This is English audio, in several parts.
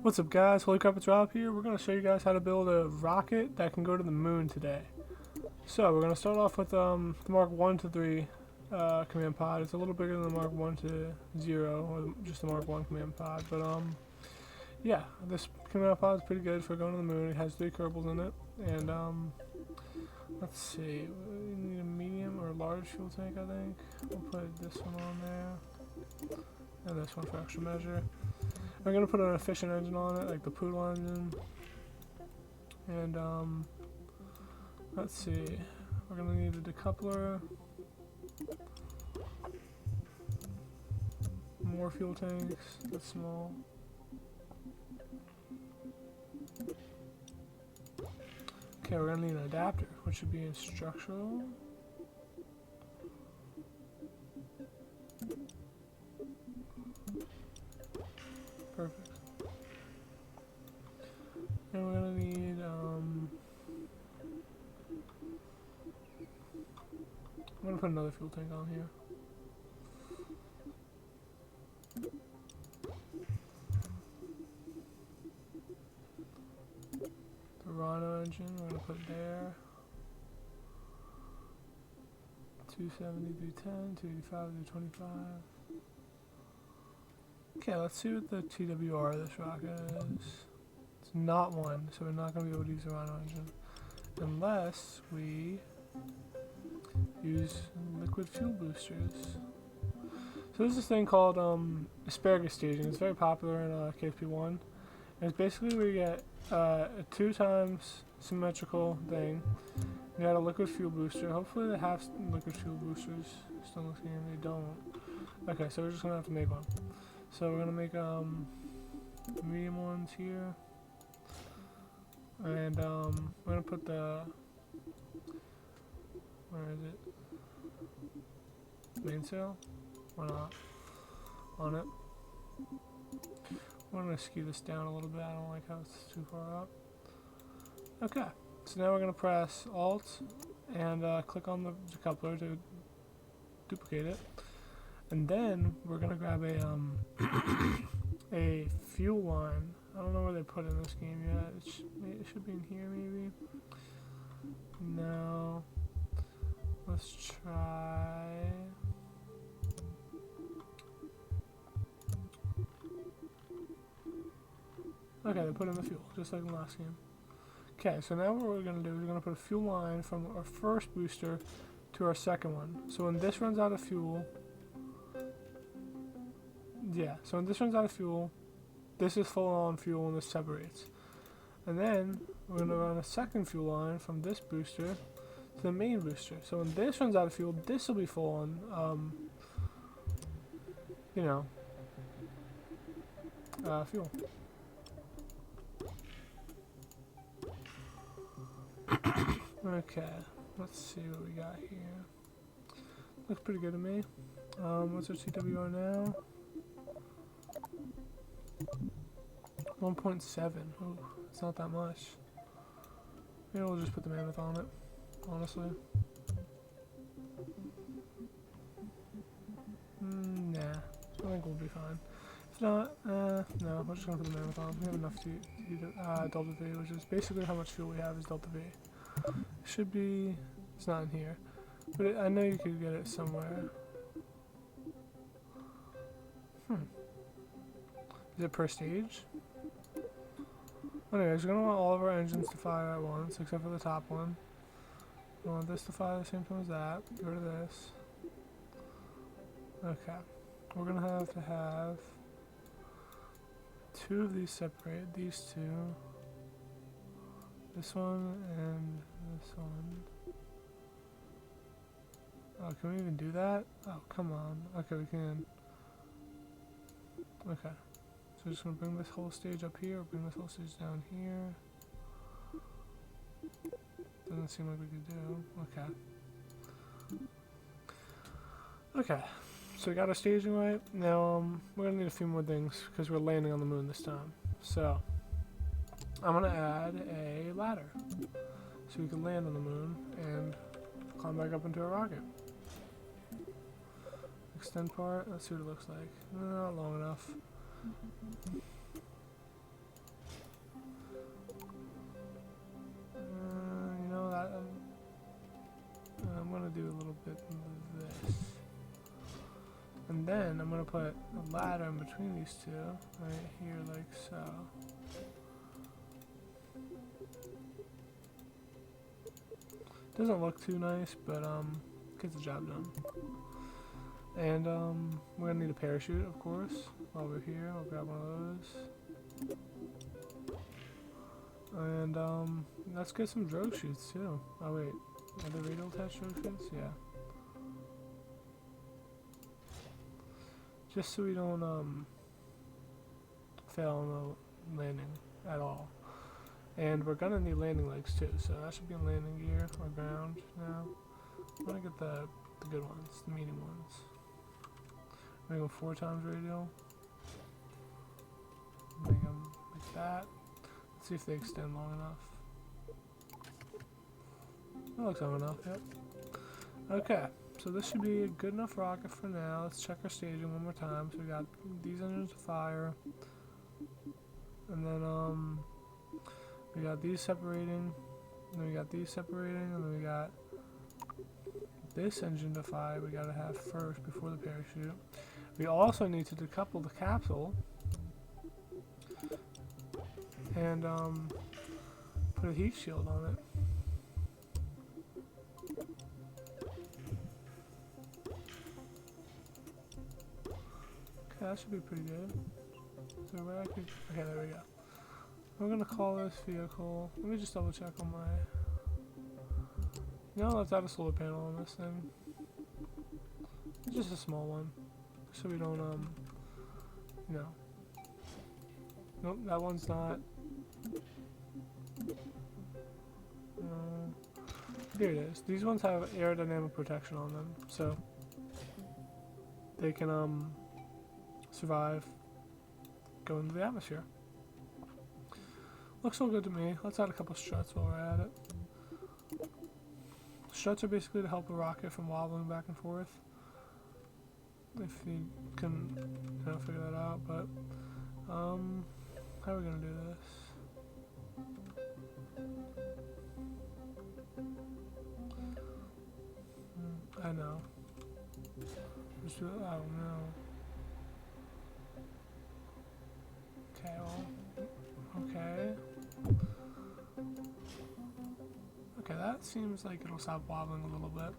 What's up guys, Holy Crap, it's Rob here. We're going to show you guys how to build a rocket that can go to the moon today. So we're going to start off with the Mark 1 to 3 command pod. It's a little bigger than the Mark 1 to 0, or just the Mark 1 command pod. But yeah, this command pod is pretty good for going to the moon. It has 3 Kerbals in it. And let's see, we need a medium or large fuel tank, I think. We'll put this one on there. And this one for extra measure. I'm gonna put an efficient engine on it, like the poodle engine. And let's see, we're gonna need a decoupler, more fuel tanks, that's small. Okay, we're gonna need an adapter, which should be in structural. Perfect. And we're gonna need I'm gonna put another fuel tank on here. The Rhino engine we're gonna put there. 270 through 10, 285 through 25. Okay, let's see what the TWR of this rocket is. It's not 1, so we're not going to be able to use the Rhino engine unless we use liquid fuel boosters. So there's this thing called Asparagus staging. It's very popular in KFP1. And it's basically where you get a 2 times symmetrical thing. You add a liquid fuel booster. Hopefully they have liquid fuel boosters. Still looking, they don't. Okay, so we're just going to have to make one. So we're gonna make medium ones here, and we're gonna put the, where is it? Mainsail? Why not? On it. We're gonna skew this down a little bit. I don't like how it's too far up. Okay, so now we're gonna press Alt and click on the decoupler to duplicate it. And then we're gonna grab a fuel line. I don't know where they put it in this game yet. It should be in here maybe. No. Let's try. Okay, they put in the fuel, just like in the last game. Okay, so now what we're gonna do is we're gonna put a fuel line from our first booster to our second one. So when this runs out of fuel, yeah, so when this runs out of fuel, this is full on fuel and this separates. And then we're going to run a second fuel line from this booster to the main booster. So when this runs out of fuel, this will be full on, fuel. Okay, let's see what we got here. Looks pretty good to me. What's our TWR now? 1.7. Oh, it's not that much. Maybe we'll just put the mammoth on it, honestly. Nah, I think we'll be fine. If not, no, we're just gonna put the mammoth on. We have enough to Delta V, which is basically how much fuel we have is Delta V. Should be, it's not in here, but I know you could get it somewhere. Is it per stage? Anyways, we're going to want all of our engines to fire at once, except for the top one. We want this to fire at the same time as that. Get rid of this. Okay. We're going to have 2 of these separate. These 2. This one and this one. Oh, can we even do that? Oh, come on. Okay, we can. Okay. So we're just going to bring this whole stage up here, bring this whole stage down here. Doesn't seem like we could do. Okay. Okay, so we got our staging right. Now we're going to need a few more things because we're landing on the moon this time. So I'm going to add a ladder so we can land on the moon and climb back up into a rocket. Extend part, let's see what it looks like. Not long enough. gonna do a little bit of this. And then I'm gonna put a ladder in between these two, right here like so. Doesn't look too nice, but gets the job done. And we're gonna need a parachute, of course. While we're here, I'll grab one of those. And let's get some drogue chutes too. Oh wait, are there radial attached drogue chutes? Yeah. Just so we don't fail on the landing at all. And we're gonna need landing legs too, so that should be in landing gear or ground now. I'm gonna get the good ones, the medium ones. Make them 4 times radial. Make them like that. Let's see if they extend long enough. That looks long enough, yep. Okay, so this should be a good enough rocket for now. Let's check our staging one more time. So we got these engines to fire. And then we got these separating. And then we got these separating. And then we got this engine to fire we gotta have first before the parachute. We also need to decouple the capsule and put a heat shield on it. Okay, that should be pretty good. So where I could, okay, there we go. We're gonna call this vehicle. Let me just double check on my. No, let's add a solar panel on this thing. It's just a small one, so we don't you know. Nope, that one's not. Here it is. These ones have aerodynamic protection on them, so they can survive going into the atmosphere. Looks all good to me. Let's add a couple struts while we're at it. Struts are basically to help a rocket from wobbling back and forth. If you can, you know, figure that out. But how are we gonna do this? I know. Just do it. I don't know. Okay. Well. Okay. Okay, that seems like it'll stop wobbling a little bit.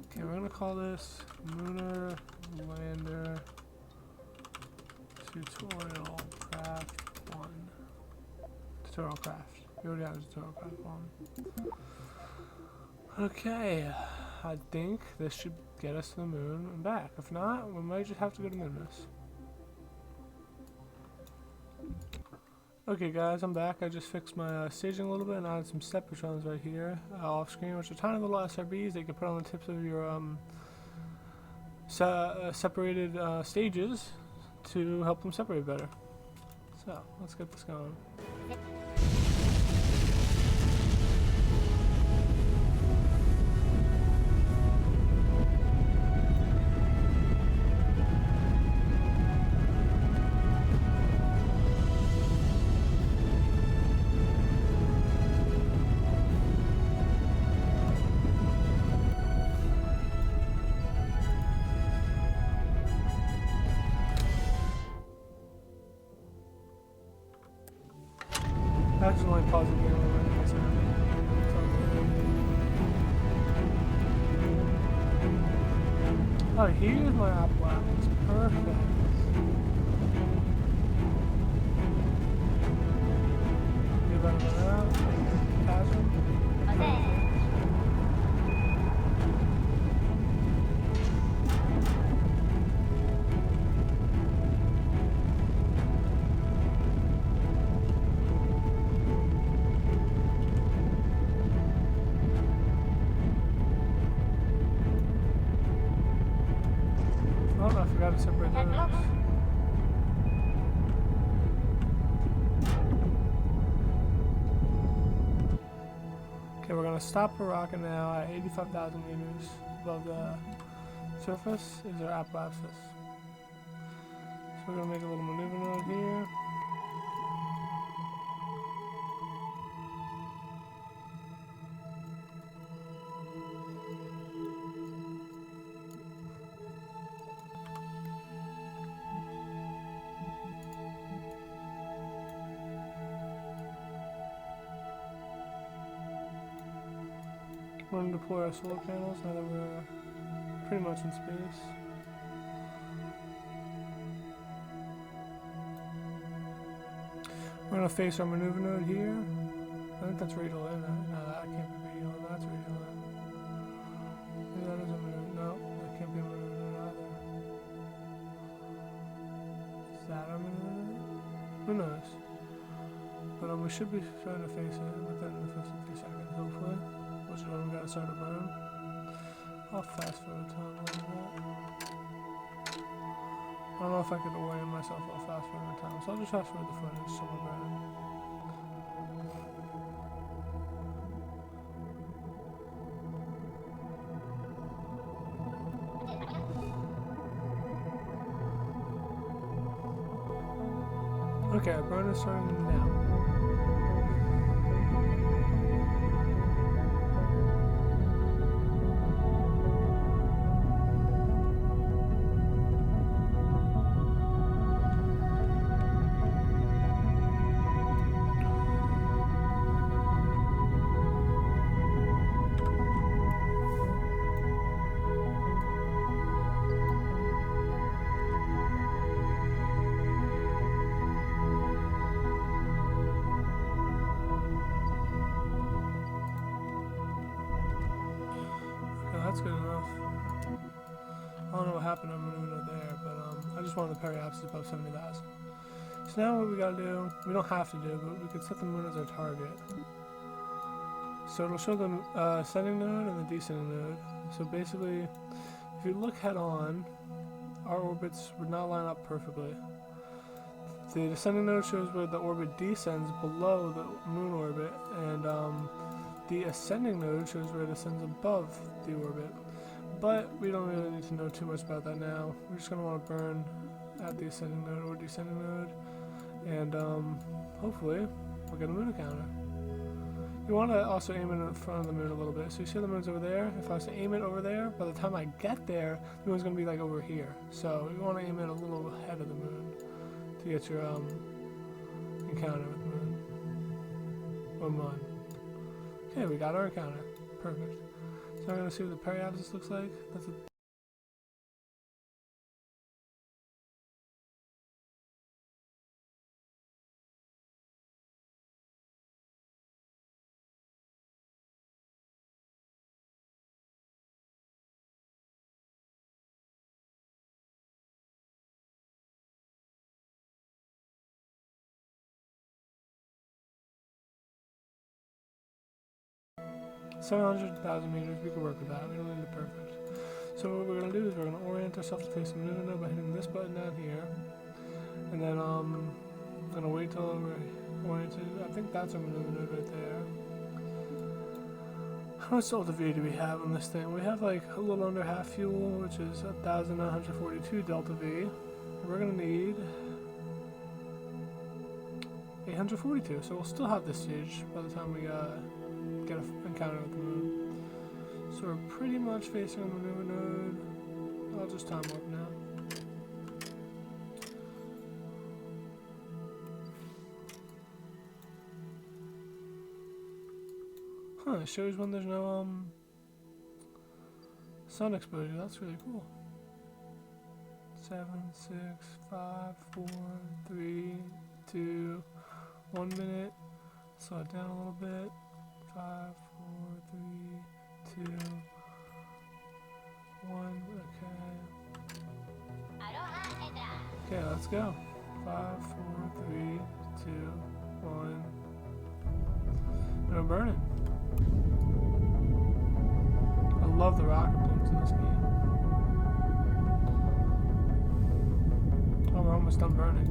Okay, we're gonna call this Munar Lander Tutorial Craft 1. Tutorial Craft. We already have Tutorial Craft 1. Okay, I think this should get us to the moon and back. If not, we might just have to go to Minmus. Okay guys, I'm back. I just fixed my staging a little bit and added some steppatrons right here off screen, which are tiny little SRBs that you can put on the tips of your separated stages to help them separate better. So, let's get this going. Accidentally pause the game already. Oh, here's my Asparagus. Perfect. Give that one out. Chasm. Okay. Oh, I forgot to separate those. Okay, we're gonna stop the rocket now at 85,000 meters above the surface. Is our Asparagus. So we're gonna make a little maneuver node here. We're going to deploy our solar panels now that we're pretty much in space. We're going to face our maneuver node here. I think that's radial in. No, that can't be radial in. That's radial in. Maybe that is a maneuver. No, that can't be a maneuver node either. Is that our maneuver node? Who knows? But we should be trying to face it within the 53 seconds, hopefully. Which is when we gotta start a burn. I'll fast forward time a little bit. I don't know if I could orient myself while fast forward time, so I'll just fast forward the footage so we're burning. Okay, our burn is starting now. That's good enough. I don't know what happened to Munar there, but I just wanted the Periapsis above 70,000. So now what we gotta do, we don't have to do, but we could set the moon as our target. So it'll show the ascending node and the descending node. So basically, if you look head on, our orbits would not line up perfectly. The descending node shows where the orbit descends below the moon orbit, and the ascending node shows where it ascends above the orbit. But we don't really need to know too much about that now. We're just going to want to burn at the ascending node or descending node, and hopefully we'll get a moon encounter. You want to also aim it in front of the moon a little bit. So you see the moon's over there. If I was to aim it over there, by the time I get there, the moon's going to be like over here. So you want to aim it a little ahead of the moon to get your encounter with the moon. Or moon. Okay, we got our encounter. Perfect. So I'm going to see what the Periapsis looks like. That's a $700,000 meters, we can work with that. We don't need it perfect. So what we're going to do is we're going to orient ourselves to face the maneuver node by hitting this button down here. And then I'm going to wait till we're oriented. I think that's our maneuver node right there. How much delta V do we have on this thing? We have like a little under half fuel, which is 1,942 delta V. We're going to need 842, so we'll still have this stage by the time we get an encounter with the moon. So we're pretty much facing a maneuver node. I'll just time warp now. Huh, it shows when there's no sun exposure. That's really cool. 7, 6, 5, 4, 3, 2, 1 minute. Slow it down a little bit. 5, 4, 3, 2, 1. Okay. Okay, let's go. 5, 4, 3, 2, 1. And I'm burning. I love the rocket blooms in this game. Oh, we're almost done burning.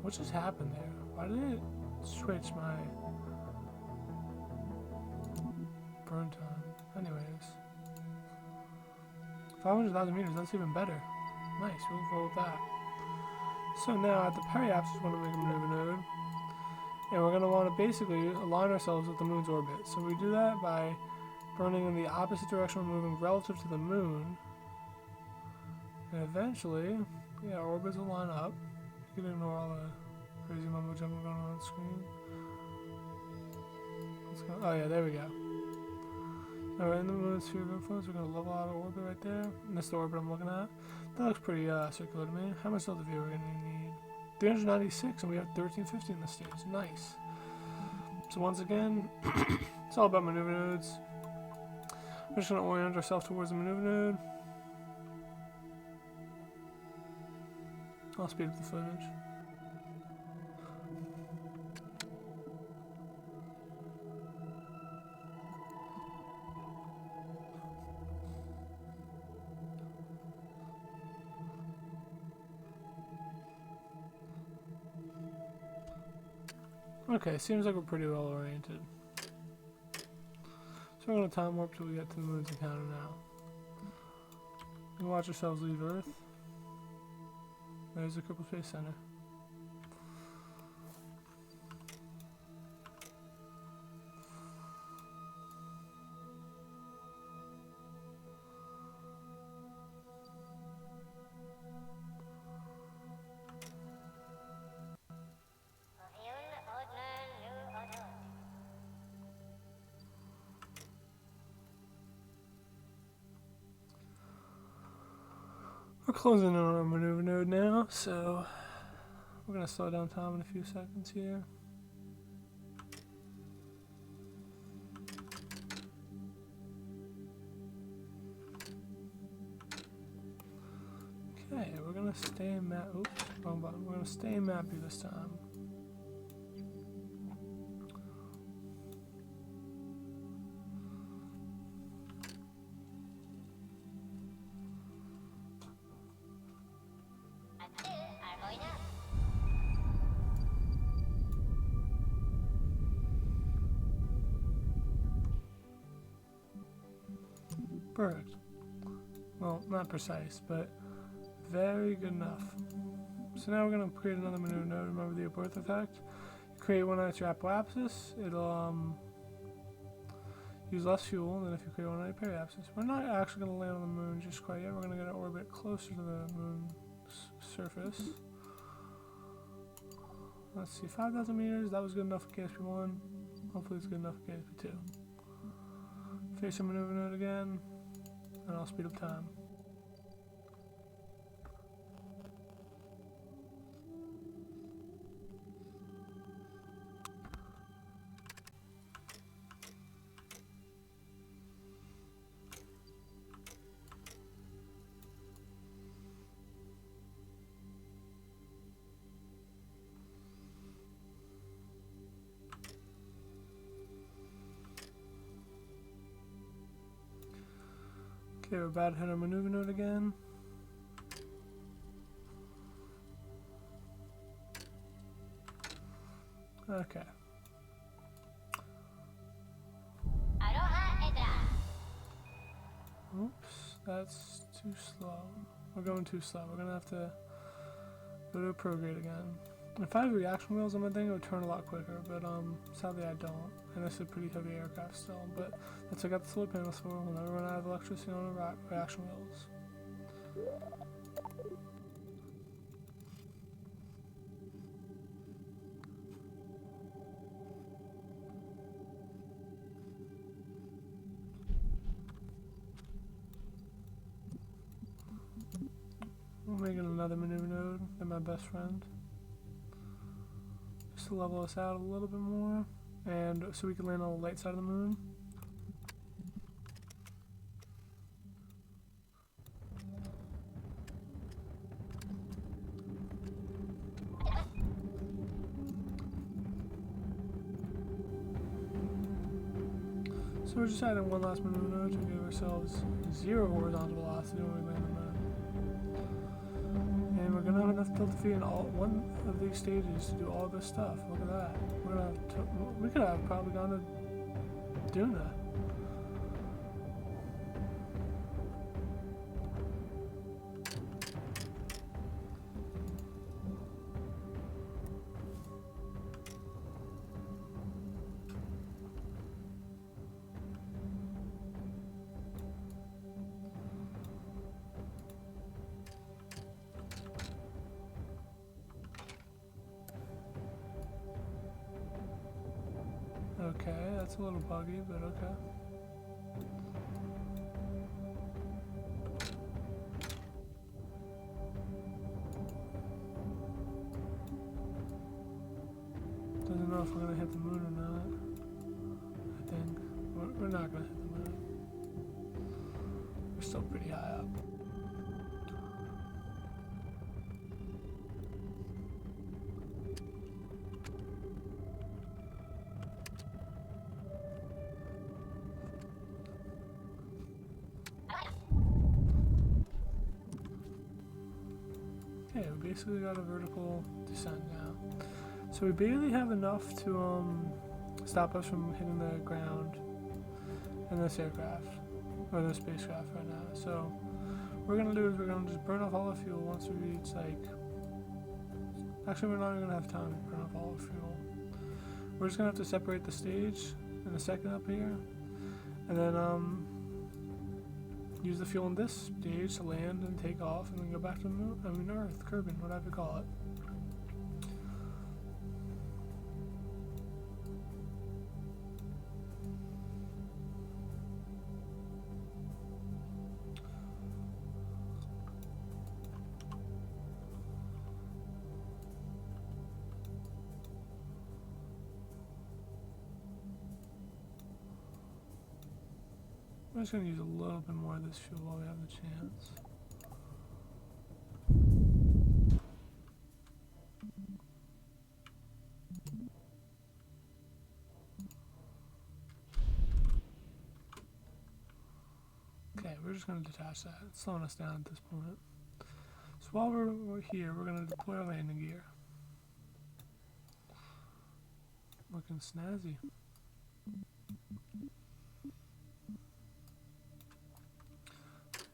What just happened there? Why did it switch my burn time? Anyways. 500,000 meters, that's even better. Nice, we'll go with that. So now at the Periapsis, we want to make a maneuver node. And we're going to want to basically align ourselves with the moon's orbit. So we do that by burning in the opposite direction we're moving relative to the moon. And eventually, yeah, our orbits will line up. You can ignore all Crazy mumbo jumbo going on the screen. Let's go. Oh yeah, there we go. Alright, in the moon's sphere of influence, we're going to level out our orbit right there. And that's the orbit I'm looking at. That looks pretty circular to me. How much delta V are we going to need? 396, and we have 1350 in this stage. Nice. So once again, it's all about maneuver nodes. We're just going to orient ourselves towards the maneuver node. I'll speed up the footage. Okay, seems like we're pretty well oriented. So we're going to time warp till we get to the moon's encounter now. And watch ourselves leave Earth. There's the Kerbal Space Center. We're closing in on our maneuver node now, so we're going to slow down time in a few seconds here. Okay, we're going to stay in map. Oops, wrong button. We're going to stay in map view this time. Perfect. Well, not precise, but very good enough. So now we're going to create another maneuver node. Remember the birth effect? You create one at your Asparagus, it'll use less fuel than if you create one at your Periapsis. We're not actually going to land on the moon just quite yet. We're going to get an orbit closer to the moon's surface. Let's see, 5,000 meters. That was good enough for KSP1. Hopefully it's good enough for KSP2. Face our maneuver node again. And I'll speed up time. Okay, we're about to hit our maneuver node again. Okay. Oops, that's too slow. We're going too slow. We're gonna have to go to a prograde again. If I had reaction wheels on my thing, it would turn a lot quicker, but sadly I don't. And it's a pretty heavy aircraft still, but that's what I got the solar panels for. We'll never run out of electricity on the reaction wheels. We're making another maneuver node, and my best friend. Just to level us out a little bit more, and so we can land on the light side of the moon. So we're just adding one last maneuver node to give ourselves 0 horizontal velocity when we land on the moon. And we're gonna have enough delta V in one of these stages to do all this stuff. Look at that. We could have probably gone to Duna. That's a little buggy, but okay. Doesn't know if we're gonna hit the moon or not. I think we're not gonna hit the moon. We're still pretty high up. Okay, we basically got a vertical descent now. So we barely have enough to stop us from hitting the ground in this aircraft, or the spacecraft right now. So what we're gonna do is we're gonna just burn off all the fuel once we reach actually we're not even gonna have time to burn off all the fuel. We're just gonna have to separate the stage in a second up here, and then use the fuel in this stage to land and take off, and then go back to the moon, Earth, Kerbal, whatever you call it. I'm just going to use a little bit more of this fuel while we have the chance. Okay, we're just going to detach that. It's slowing us down at this point. So while we're here, we're going to deploy our landing gear. Looking snazzy.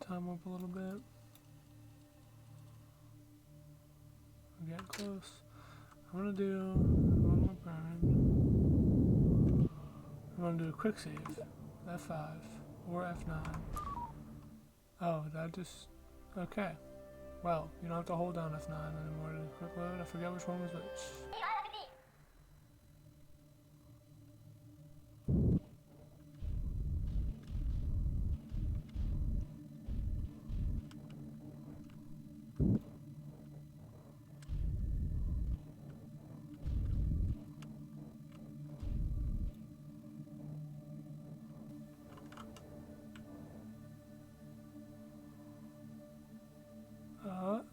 Time up a little bit. We're getting close. I'm gonna do one more burn. I'm gonna do a quick save. F5 or F9. Oh, that just okay. Well, you don't have to hold down F9 anymore to quick load. I forget which one was which.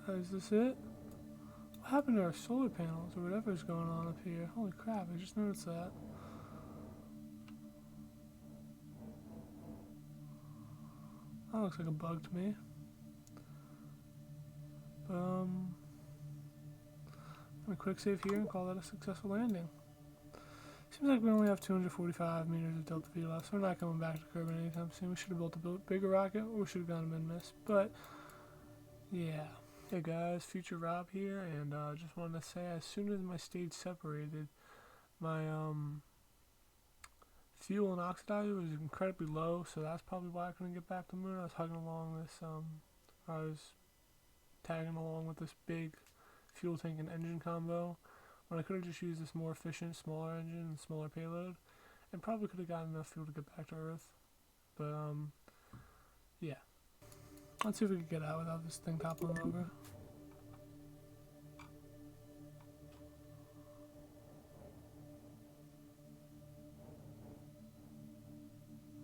Is this it? What happened to our solar panels or whatever's going on up here? Holy crap, I just noticed that. That looks like a bug to me. I'm gonna quick save here and call that a successful landing. Seems like we only have 245 meters of delta V left, so we're not coming back to Kerbal anytime soon. We should have built a bigger rocket, or we should have gone a min-miss, but yeah. Hey guys, Future Rob here, and just wanted to say, as soon as my stage separated, my fuel and oxidizer was incredibly low, so that's probably why I couldn't get back to the moon. I was hugging along this, I was tagging along with this big fuel tank and engine combo, when I could have just used this more efficient, smaller engine and smaller payload, and probably could have gotten enough fuel to get back to Earth. But yeah. Let's see if we can get out without this thing toppling over.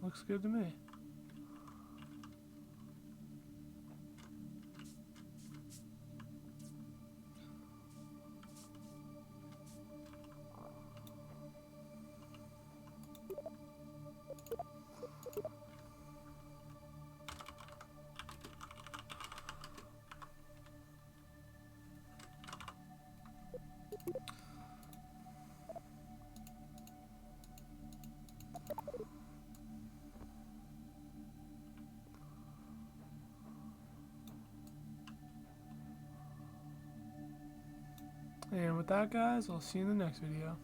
Looks good to me. And with that, guys, I'll see you in the next video.